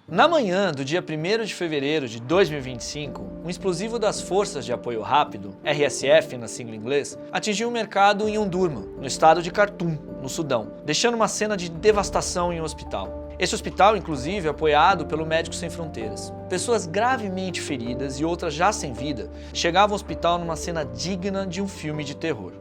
Na manhã do dia 1º de fevereiro de 2025, um explosivo das Forças de Apoio Rápido, RSF na sigla em inglês, atingiu um mercado em Omdurman, no estado de Khartoum, no Sudão, deixando uma cena de devastação em um hospital. Esse hospital, inclusive, é apoiado pelo Médicos Sem Fronteiras. Pessoas gravemente feridas e outras já sem vida chegavam ao hospital numa cena digna de um filme de terror.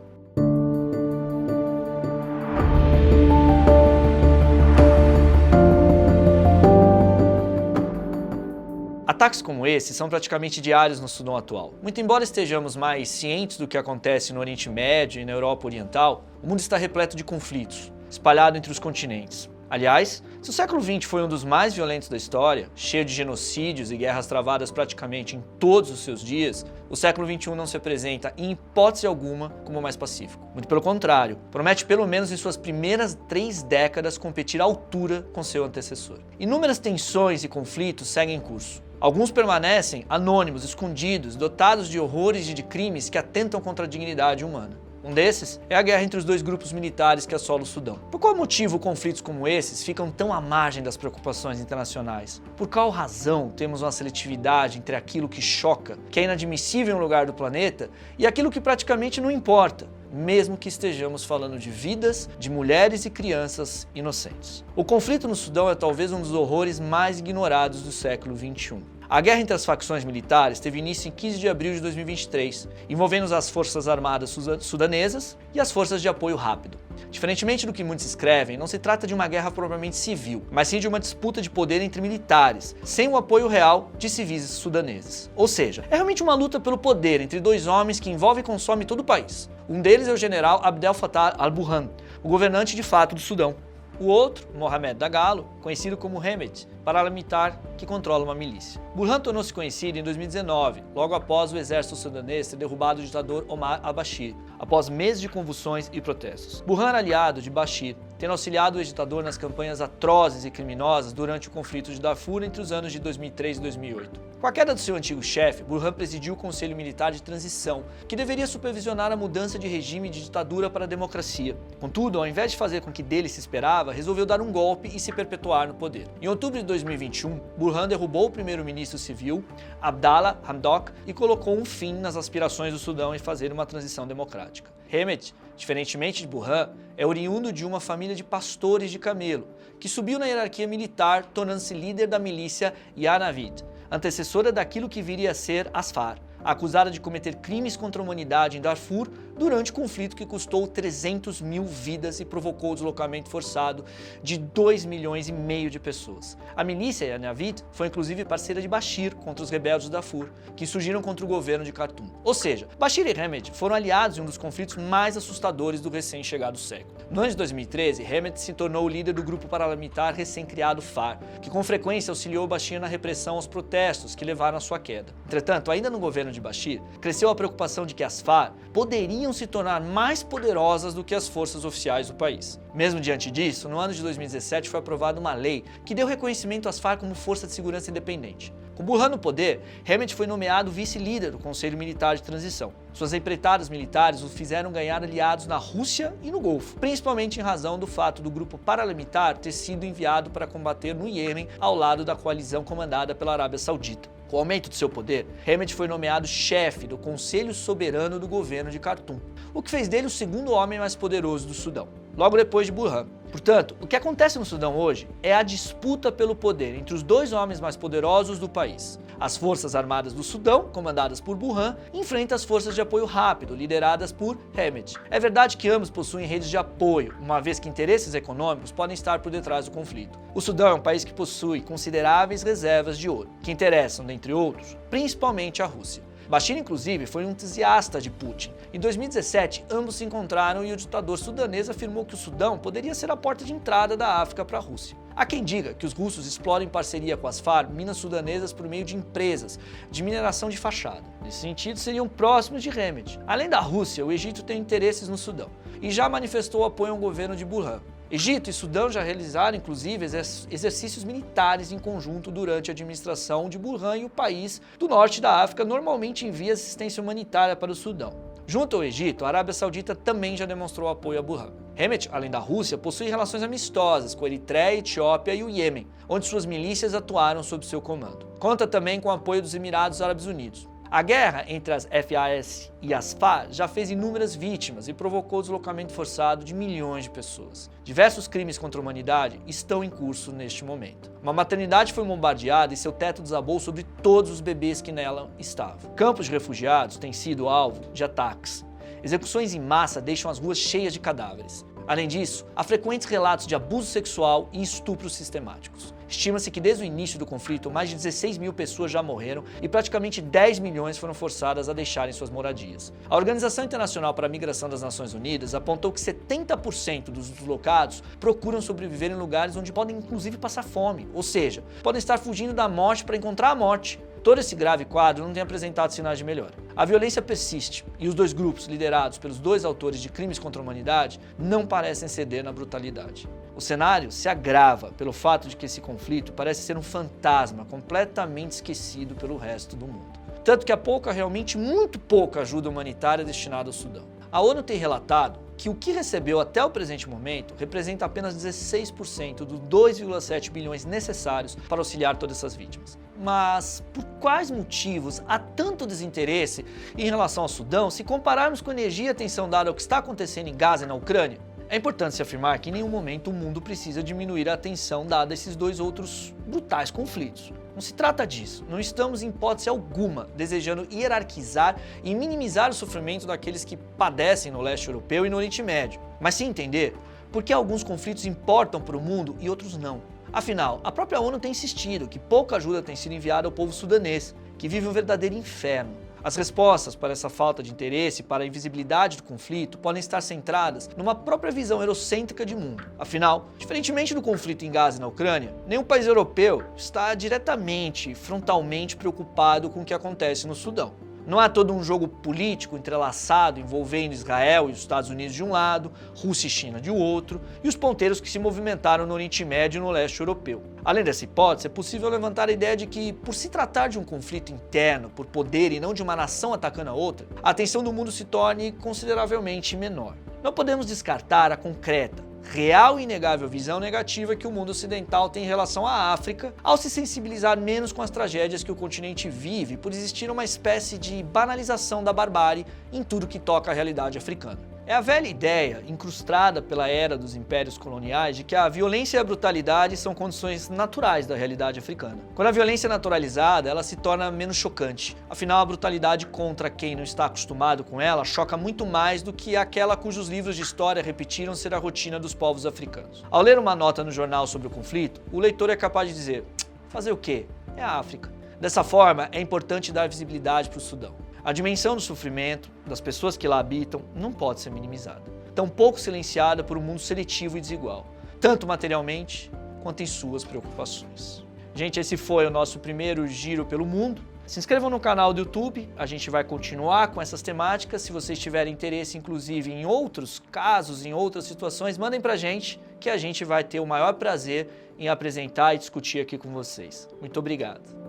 Ataques como esse são praticamente diários no Sudão atual. Muito embora estejamos mais cientes do que acontece no Oriente Médio e na Europa Oriental, o mundo está repleto de conflitos, espalhado entre os continentes. Aliás, se o século XX foi um dos mais violentos da história, cheio de genocídios e guerras travadas praticamente em todos os seus dias, o século XXI não se apresenta, em hipótese alguma, como mais pacífico. Muito pelo contrário, promete pelo menos em suas primeiras 3 décadas competir à altura com seu antecessor. Inúmeras tensões e conflitos seguem em curso. Alguns permanecem anônimos, escondidos, dotados de horrores e de crimes que atentam contra a dignidade humana. Um desses é a guerra entre os 2 grupos militares que assolam o Sudão. Por qual motivo conflitos como esses ficam tão à margem das preocupações internacionais? Por qual razão temos uma seletividade entre aquilo que choca, que é inadmissível em um lugar do planeta, e aquilo que praticamente não importa, mesmo que estejamos falando de vidas de mulheres e crianças inocentes? O conflito no Sudão é talvez um dos horrores mais ignorados do século XXI. A guerra entre as facções militares teve início em 15 de abril de 2023, envolvendo as Forças Armadas Sudanesas e as Forças de Apoio Rápido. Diferentemente do que muitos escrevem, não se trata de uma guerra propriamente civil, mas sim de uma disputa de poder entre militares, sem o apoio real de civis sudaneses. Ou seja, é realmente uma luta pelo poder entre 2 homens que envolve e consome todo o país. Um deles é o general Abdel Fattah al-Burhan, o governante de fato do Sudão. O outro, Mohamed Dagalo, conhecido como Hemedti, paramilitar que controla uma milícia. Burhan tornou-se conhecido em 2019, logo após o exército sudanês ter derrubado o ditador Omar al-Bashir, após meses de convulsões e protestos. Burhan era aliado de Bashir, tendo auxiliado o ditador nas campanhas atrozes e criminosas durante o conflito de Darfur entre os anos de 2003 e 2008. Com a queda do seu antigo chefe, Burhan presidiu o Conselho Militar de Transição, que deveria supervisionar a mudança de regime de ditadura para a democracia. Contudo, ao invés de fazer com que dele se esperava, resolveu dar um golpe e se perpetuar no poder. Em outubro de 2021, Burhan derrubou o primeiro-ministro civil, Abdallah Hamdok, e colocou um fim nas aspirações do Sudão em fazer uma transição democrática. Hemedti, diferentemente de Burhan, é oriundo de uma família de pastores de camelo, que subiu na hierarquia militar, tornando-se líder da milícia Janjaweed, antecessora daquilo que viria a ser as FARC, acusada de cometer crimes contra a humanidade em Darfur durante o conflito que custou 300 mil vidas e provocou o deslocamento forçado de 2,5 milhões de pessoas. A milícia Janjaweed foi inclusive parceira de Bashir contra os rebeldes do Darfur, que surgiram contra o governo de Khartoum. Ou seja, Bashir e Hemedti foram aliados em um dos conflitos mais assustadores do recém-chegado século. No ano de 2013, Hemedti se tornou o líder do grupo paramilitar recém-criado FARC, que com frequência auxiliou Bashir na repressão aos protestos que levaram à sua queda. Entretanto, ainda no governo de Bashir, cresceu a preocupação de que as FARC poderiam se tornar mais poderosas do que as forças oficiais do país. Mesmo diante disso, no ano de 2017 foi aprovada uma lei que deu reconhecimento às FARC como força de segurança independente. Com Burhan no poder, Hemedti foi nomeado vice-líder do Conselho Militar de Transição. Suas empreitadas militares o fizeram ganhar aliados na Rússia e no Golfo, principalmente em razão do fato do grupo paramilitar ter sido enviado para combater no Iêmen ao lado da coalizão comandada pela Arábia Saudita. Com o aumento de seu poder, Hemedti foi nomeado chefe do Conselho Soberano do governo de Khartoum, o que fez dele o 2º homem mais poderoso do Sudão, logo depois de Burhan. Portanto, o que acontece no Sudão hoje é a disputa pelo poder entre os 2 homens mais poderosos do país. As Forças Armadas do Sudão, comandadas por Burhan, enfrentam as Forças de Apoio Rápido, lideradas por Hemedti. É verdade que ambos possuem redes de apoio, uma vez que interesses econômicos podem estar por detrás do conflito. O Sudão é um país que possui consideráveis reservas de ouro, que interessam, dentre outros, principalmente a Rússia. Bashir, inclusive, foi um entusiasta de Putin. Em 2017, ambos se encontraram e o ditador sudanês afirmou que o Sudão poderia ser a porta de entrada da África para a Rússia. Há quem diga que os russos exploram em parceria com as FARC minas sudanesas por meio de empresas de mineração de fachada. Nesse sentido, seriam próximos de Hemedti. Além da Rússia, o Egito tem interesses no Sudão e já manifestou apoio ao governo de Burhan. Egito e Sudão já realizaram, inclusive, exercícios militares em conjunto durante a administração de Burhan, e o país do norte da África normalmente envia assistência humanitária para o Sudão. Junto ao Egito, a Arábia Saudita também já demonstrou apoio a Burhan. Hemmet, além da Rússia, possui relações amistosas com Eritreia, Etiópia e o Iêmen, onde suas milícias atuaram sob seu comando. Conta também com o apoio dos Emirados Árabes Unidos. A guerra entre as FAS e as FA já fez inúmeras vítimas e provocou o deslocamento forçado de milhões de pessoas. Diversos crimes contra a humanidade estão em curso neste momento. Uma maternidade foi bombardeada e seu teto desabou sobre todos os bebês que nela estavam. Campos de refugiados têm sido alvo de ataques. Execuções em massa deixam as ruas cheias de cadáveres. Além disso, há frequentes relatos de abuso sexual e estupros sistemáticos. Estima-se que desde o início do conflito, mais de 16 mil pessoas já morreram e praticamente 10 milhões foram forçadas a deixarem suas moradias. A Organização Internacional para a Migração das Nações Unidas apontou que 70% dos deslocados procuram sobreviver em lugares onde podem inclusive passar fome, ou seja, podem estar fugindo da morte para encontrar a morte. Todo esse grave quadro não tem apresentado sinais de melhora. A violência persiste e os dois grupos, liderados pelos dois autores de crimes contra a humanidade, não parecem ceder na brutalidade. O cenário se agrava pelo fato de que esse conflito parece ser um fantasma completamente esquecido pelo resto do mundo. Tanto que há pouca, realmente muito pouca ajuda humanitária destinada ao Sudão. A ONU tem relatado que o que recebeu até o presente momento representa apenas 16% dos 2,7 bilhões necessários para auxiliar todas essas vítimas. Mas por quais motivos há tanto desinteresse em relação ao Sudão se compararmos com a energia e atenção dada ao que está acontecendo em Gaza e na Ucrânia? É importante se afirmar que em nenhum momento o mundo precisa diminuir a atenção dada a esses dois outros brutais conflitos. Não se trata disso. Não estamos, em hipótese alguma, desejando hierarquizar e minimizar o sofrimento daqueles que padecem no leste europeu e no Oriente Médio, mas sim entender por que alguns conflitos importam para o mundo e outros não. Afinal, a própria ONU tem insistido que pouca ajuda tem sido enviada ao povo sudanês, que vive um verdadeiro inferno. As respostas para essa falta de interesse e para a invisibilidade do conflito podem estar centradas numa própria visão eurocêntrica de mundo. Afinal, diferentemente do conflito em Gaza e na Ucrânia, nenhum país europeu está diretamente e frontalmente preocupado com o que acontece no Sudão. Não há todo um jogo político entrelaçado envolvendo Israel e os Estados Unidos de um lado, Rússia e China de outro, e os ponteiros que se movimentaram no Oriente Médio e no leste europeu. Além dessa hipótese, é possível levantar a ideia de que, por se tratar de um conflito interno, por poder e não de uma nação atacando a outra, a atenção do mundo se torne consideravelmente menor. Não podemos descartar a concreta, real e inegável visão negativa que o mundo ocidental tem em relação à África ao se sensibilizar menos com as tragédias que o continente vive por existir uma espécie de banalização da barbárie em tudo que toca à realidade africana. É a velha ideia, incrustada pela era dos impérios coloniais, de que a violência e a brutalidade são condições naturais da realidade africana. Quando a violência é naturalizada, ela se torna menos chocante. Afinal, a brutalidade contra quem não está acostumado com ela choca muito mais do que aquela cujos livros de história repetiram ser a rotina dos povos africanos. Ao ler uma nota no jornal sobre o conflito, o leitor é capaz de dizer: fazer o quê? É a África. Dessa forma, é importante dar visibilidade para o Sudão. A dimensão do sofrimento das pessoas que lá habitam não pode ser minimizada, tampouco silenciada por um mundo seletivo e desigual, tanto materialmente quanto em suas preocupações. Gente, esse foi o nosso primeiro giro pelo mundo. Se inscrevam no canal do YouTube, a gente vai continuar com essas temáticas. Se vocês tiverem interesse, inclusive, em outros casos, em outras situações, mandem pra gente, que a gente vai ter o maior prazer em apresentar e discutir aqui com vocês. Muito obrigado.